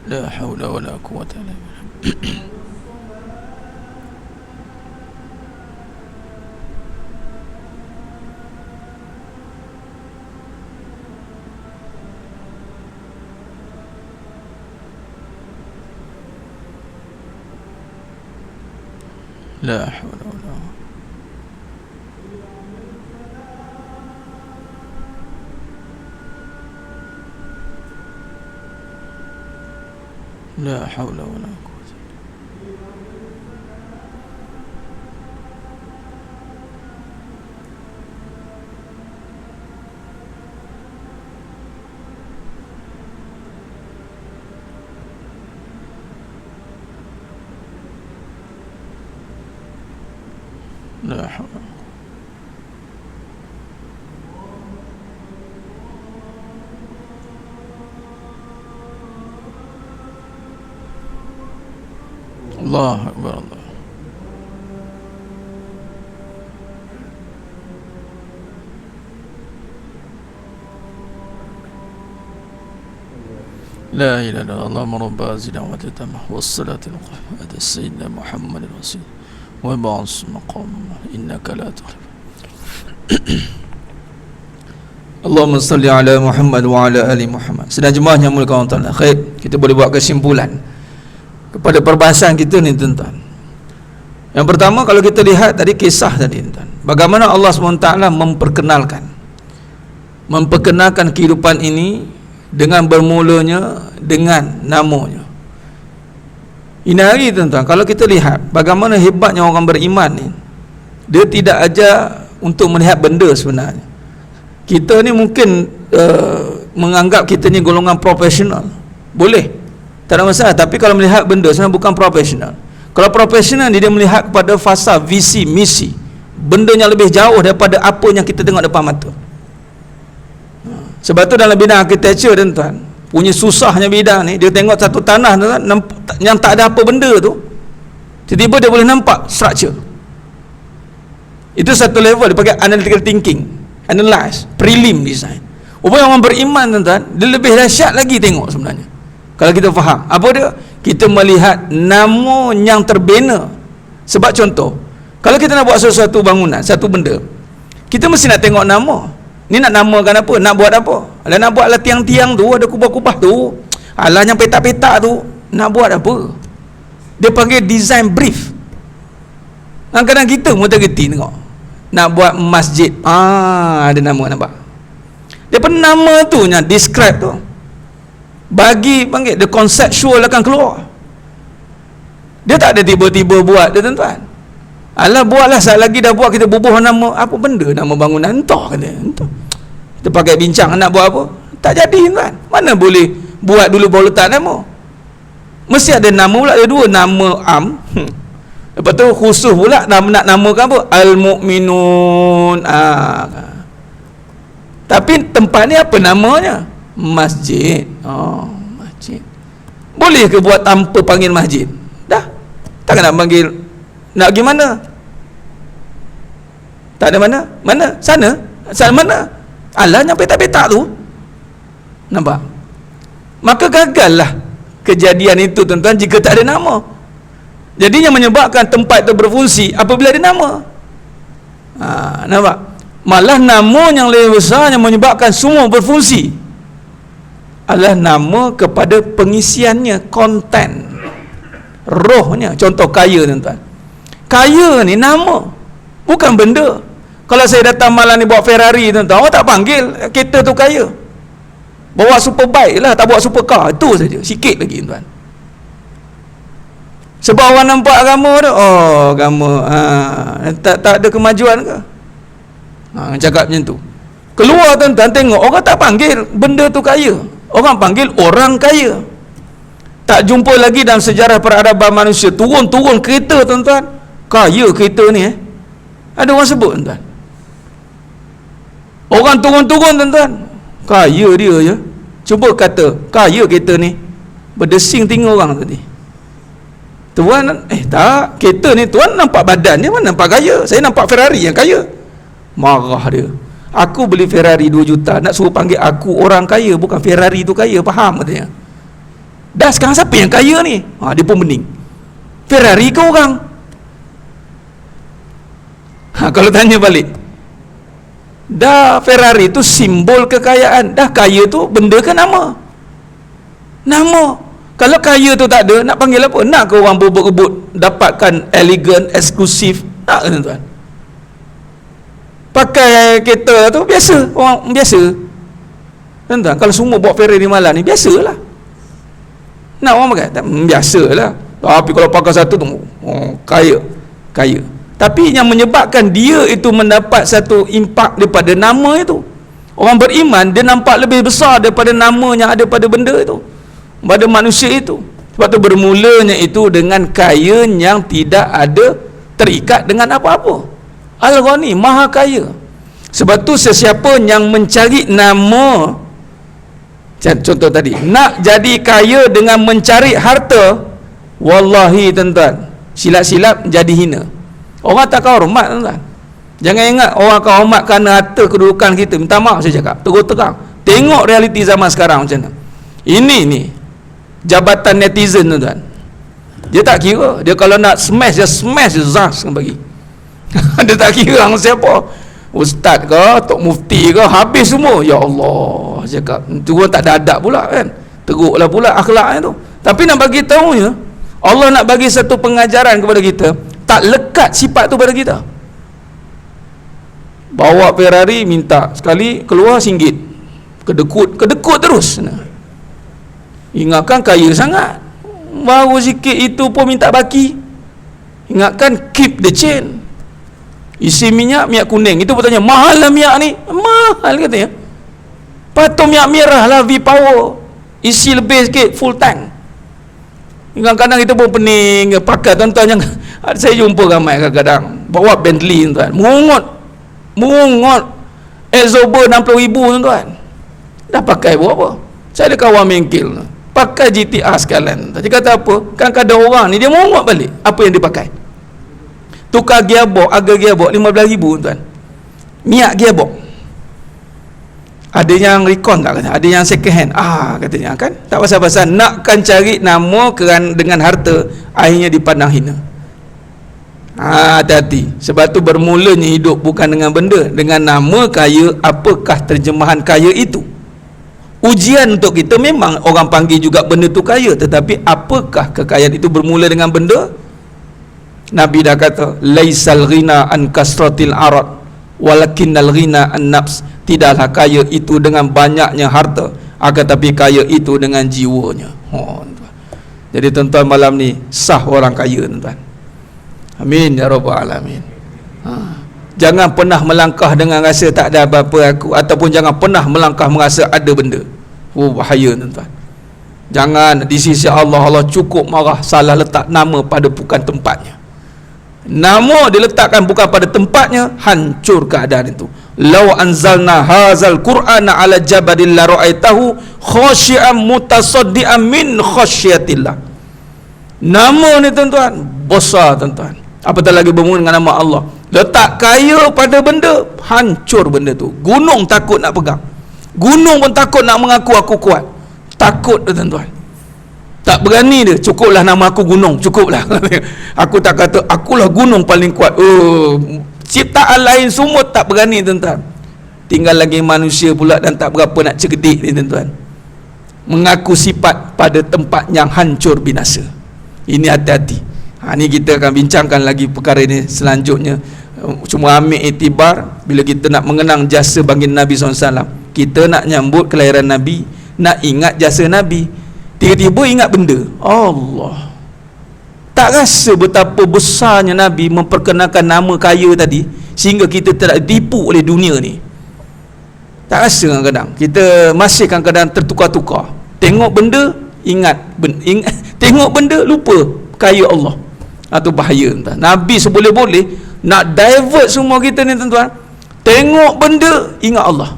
La haula wala quwwata illa billah. La hawla wala La hawla wala quwwata. La hawla. Allah Akbar Allah. La ilaha illallah Rabbana zidna wa tatamah wassalatu ala sayyidina Muhammad rasul wa ba'as maqam innaka la tukhlif. Allahumma salli ala Muhammad wa ala ali Muhammad. Sedang jemaah yang mulia Allah Taala. Khair, kita boleh buat kesimpulan kepada perbahasan kita ni tuan-tuan. Yang pertama, kalau kita lihat tadi kisah tadi tuan, bagaimana Allah SWT memperkenalkan kehidupan ini dengan bermulanya dengan namanya. Ini hari tuan-tuan, kalau kita lihat bagaimana hebatnya orang beriman ni, dia tidak ajar untuk melihat benda sebenarnya. Kita ni mungkin menganggap kita ni golongan profesional, boleh, tak ada masalah. Tapi kalau melihat benda sebenarnya bukan profesional. Kalau profesional dia melihat kepada fasa, visi, misi, benda yang lebih jauh daripada apa yang kita tengok depan mata. Sebab tu dalam bidang architecture tuan-tuan, punya susahnya bidang ni, dia tengok satu tanah tuan, yang tak ada apa benda tu, tiba-tiba dia boleh nampak structure. Itu satu level, dia pakai analytical thinking, analyze, prelim design. Orang beriman tuan-tuan, dia lebih dahsyat lagi tengok sebenarnya. Kalau kita faham apa dia, kita melihat nama yang terbina. Sebab contoh, kalau kita nak buat sesuatu bangunan, satu benda, kita mesti nak tengok nama. Ni nak namakan apa? Nak buat apa? Alah, nak buat lah tiang-tiang tu, ada kubah-kubah tu, alah yang petak-petak tu, nak buat apa? Dia panggil design brief. Kadang-kadang kita pun tak kerti tengok, nak buat masjid, ada nama, nampak? Dia pun nama tu yang describe tu, bagi panggil the conceptual akan keluar. Dia tak ada tiba-tiba buat dia tuan-tuan. Alah buatlah, saat lagi dah buat kita bubuh nama apa benda, nama bangunan entah kata entah. Kita pakai bincang nak buat apa, tak jadi tuan. Mana boleh buat dulu baru letak nama. Mesti ada nama pula, ada dua nama am. Lepas tu khusus pula nak namakan apa, Al-Mu'minun. Tapi tempat ni apa namanya? Masjid. Masjid. Boleh ke buat tanpa panggil masjid? Dah. Tak nak panggil, nak pergi mana? Tak ada mana? Mana? Sana? Sana mana? Alah yang petak-petak tu. Nampak? Maka gagallah kejadian itu tuan-tuan jika tak ada nama. Jadi yang menyebabkan tempat itu berfungsi apabila ada nama. Nampak? Malah nama yang lebih besar yang menyebabkan semua berfungsi adalah nama kepada pengisiannya, konten, rohnya. Contoh kaya tuan-tuan, kaya ni nama, bukan benda. Kalau saya datang malam ni bawa Ferrari tuan-tuan, orang tak panggil kereta tu kaya. Bawa superbike lah, tak bawa supercar, itu saja, sikit lagi tuan. Sebab orang nampak agama tu, agama tak ada kemajuan ke? Cakap macam tu. Keluar tuan-tuan tengok, orang tak panggil benda tu kaya, orang panggil orang kaya. Tak jumpa lagi dalam sejarah peradaban manusia turun-turun kereta tuan-tuan, kaya kereta ni ada orang sebut tuan-tuan. Orang turun-turun tuan-tuan, kaya dia je. Cuba kata kaya kereta ni, berdesing tinggal orang tadi. Tuan, tak, kereta ni tuan nampak badan dia, mana nampak kaya. Saya nampak Ferrari yang kaya. Marah dia. Aku beli Ferrari 2 juta, nak suruh panggil aku orang kaya, bukan Ferrari tu kaya, faham katanya. Dah sekarang siapa yang kaya ni? Dia pun bening. Ferrari ke orang? Kalau tanya balik, dah Ferrari tu simbol kekayaan, dah kaya tu benda ke nama? Nama. Kalau kaya tu tak ada, nak panggil apa? Nak ke orang berebut-rebut dapatkan elegan, eksklusif? Tak ke tuan? Pakai kereta tu biasa, orang biasa. Tuan-tuan, kalau semua bawa Ferrari malam ni, biasalah. Nak orang pakai? Tak, biasalah. Tapi kalau pakai satu tu, kaya. Tapi yang menyebabkan dia itu mendapat satu impak daripada nama itu. Orang beriman, dia nampak lebih besar daripada nama yang ada pada benda itu, pada manusia itu. Sebab tu bermulanya itu dengan kaya yang tidak ada terikat dengan apa-apa. Al-Ghani, maha kaya. Sebab tu sesiapa yang mencari nama, contoh tadi, nak jadi kaya dengan mencari harta, wallahi tuan-tuan, silap-silap jadi hina. Orang takkan hormat tuan-tuan. Jangan ingat orang akan hormat kerana harta kedudukan kita. Minta maaf saya cakap, terus terang. Tengok realiti zaman sekarang macam mana. Ini ni jabatan netizen tuan-tuan. Dia tak kira. Dia kalau nak smash, dia smash, dia zas bagi. Dia tak kira orang siapa. Ustaz ke, Tok Mufti ke, habis semua. Ya Allah, cakap. Tu orang tak ada adab pula kan. Teruklah pula akhlaknya tu. Tapi nak bagi tahunya, Allah nak bagi satu pengajaran kepada kita. Tak lekat sifat tu pada kita. Bawa Ferrari, minta sekali keluar RM1. Kedekut terus. Ingatkan kaya sangat, baru sikit itu pun minta baki. Ingatkan keep the chain. Isi minyak kuning. Itu bertanya, mahal lah minyak ni. Mahal katanya. Patut minyak merah lah, V-Power. Isi lebih sikit, full tank. Kadang-kadang kita pun pening pakai tuan-tuan. Saya jumpa ramai kadang-kadang bawa Bentley tuan, mungut Exober 60,000 tuan-tuan. Dah pakai berapa? Saya ada kawan bengkel pakai GTR sekalian. Dia kata apa? Kadang-kadang orang ni dia mungut balik apa yang dia pakai. Tukar gearbox, harga gearbox 15,000 tuan. Minyak gearbox. Ada yang recon tak kata? Ada yang second hand. Katanya kan. Tak pasal-pasal nakkan cari nama kerana dengan harta, akhirnya dipandang hina. Hati-hati. Sebab tu bermulanya hidup bukan dengan benda, dengan nama kaya. Apakah terjemahan kaya itu? Ujian untuk kita, memang orang panggil juga benda tu kaya, tetapi apakah kekayaan itu bermula dengan benda? Nabi dah kata, laisal ghina an kasratil arad walakinnal ghina an nafs. Tidaklah kaya itu dengan banyaknya harta, akan tapi kaya itu dengan jiwanya. Jadi tuan-tuan, malam ni sah orang kaya tuan-tuan. Amin ya rabbal alamin. Jangan pernah melangkah dengan rasa tak ada apa-apa aku, ataupun jangan pernah melangkah merasa ada benda. Bahaya tuan-tuan. Jangan, di sisi Allah, Allah cukup marah salah letak nama pada bukan tempatnya. Nama diletakkan bukan pada tempatnya, hancur keadaan itu. Lau anzalna hazal qur'ana ala jabadil la ra'aitahu khashi'an mutasaddian min khasyiatillah. Nama ni tuan-tuan besar tuan-tuan. Apatah lagi bermula dengan nama Allah. Letak kaya pada benda, hancur benda tu. Gunung takut nak pegang. Gunung pun takut nak mengaku aku kuat. Takut dia tuan-tuan. Tak berani dia. Cukuplah nama aku gunung, cukuplah. Aku tak kata akulah gunung paling kuat. Ciptaan lain semua tak berani tuan-tuan. Tinggal lagi manusia pula dan tak berapa nak cerdik ni tuan-tuan. Mengaku sifat pada tempat yang hancur binasa. Ini hati-hati. Ni kita akan bincangkan lagi perkara ini selanjutnya. Cuma ambil iktibar bila kita nak mengenang jasa baginda Nabi SAW. Kita nak nyambut kelahiran Nabi, nak ingat jasa Nabi, tiba-tiba ingat benda. Allah, tak rasa betapa besarnya Nabi memperkenalkan nama kaya tadi, sehingga kita tidak ditipu oleh dunia ni. Tak rasa kadang-kadang. Kita masih kadang-kadang tertukar-tukar. Tengok benda, ingat tengok benda, lupa kaya Allah. Itu bahaya tuan. Nabi seboleh-boleh nak divert semua kita ni tuan-tuan. Tengok benda, ingat Allah.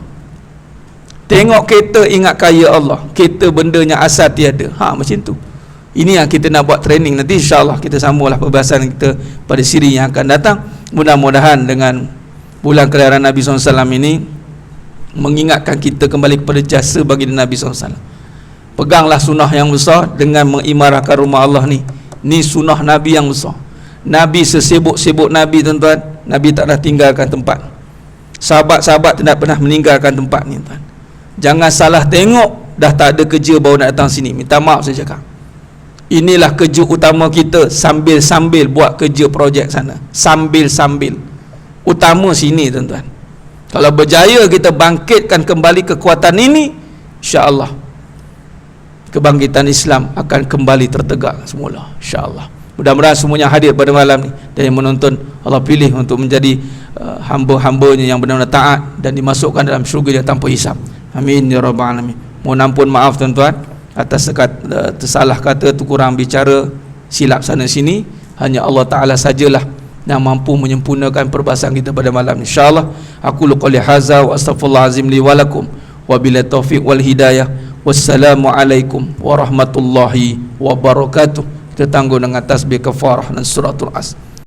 Tengok kereta, ingat kaya Allah. Kereta bendanya asal tiada. Macam tu. Ini yang kita nak buat training. Nanti insyaAllah kita sambunglah perbahasan kita pada siri yang akan datang. Mudah-mudahan dengan bulan kelahiran Nabi SAW ini mengingatkan kita kembali kepada jasa baginda Nabi SAW. Peganglah sunnah yang besar dengan mengimarahkan rumah Allah ni. Ni sunnah Nabi yang besar. Nabi sesibuk-sibuk Nabi tuan-tuan, Nabi tak dah tinggalkan tempat. Sahabat-sahabat tidak pernah meninggalkan tempat ni tuan. Jangan salah tengok, dah tak ada kerja baru nak datang sini. Minta maaf saya cakap. Inilah kerja utama kita, sambil-sambil buat kerja projek sana, sambil-sambil. Utama sini tuan-tuan. Kalau berjaya kita bangkitkan kembali kekuatan ini, insya-Allah kebangkitan Islam akan kembali tertegak semula, insya-Allah. Mudah-mudahan semuanya hadir pada malam ni dan yang menonton Allah pilih untuk menjadi hamba-hambanya yang benar-benar taat dan dimasukkan dalam syurga yang tanpa hisab. Amin ya rabbal alamin. Mohon ampun maaf tuan-tuan atas tersalah kata, kurang bicara, silap sana sini. Hanya Allah Taala sajalah yang mampu menyempurnakan perbahasan kita pada malam. Insya-Allah aku qouli hadza wa astaghfirullahalazim li wa lakum wa billahi taufiq wal hidayah. Wassalamualaikum warahmatullahi wabarakatuh. Kita tangguh dengan tasbih kafarah dan suratul As.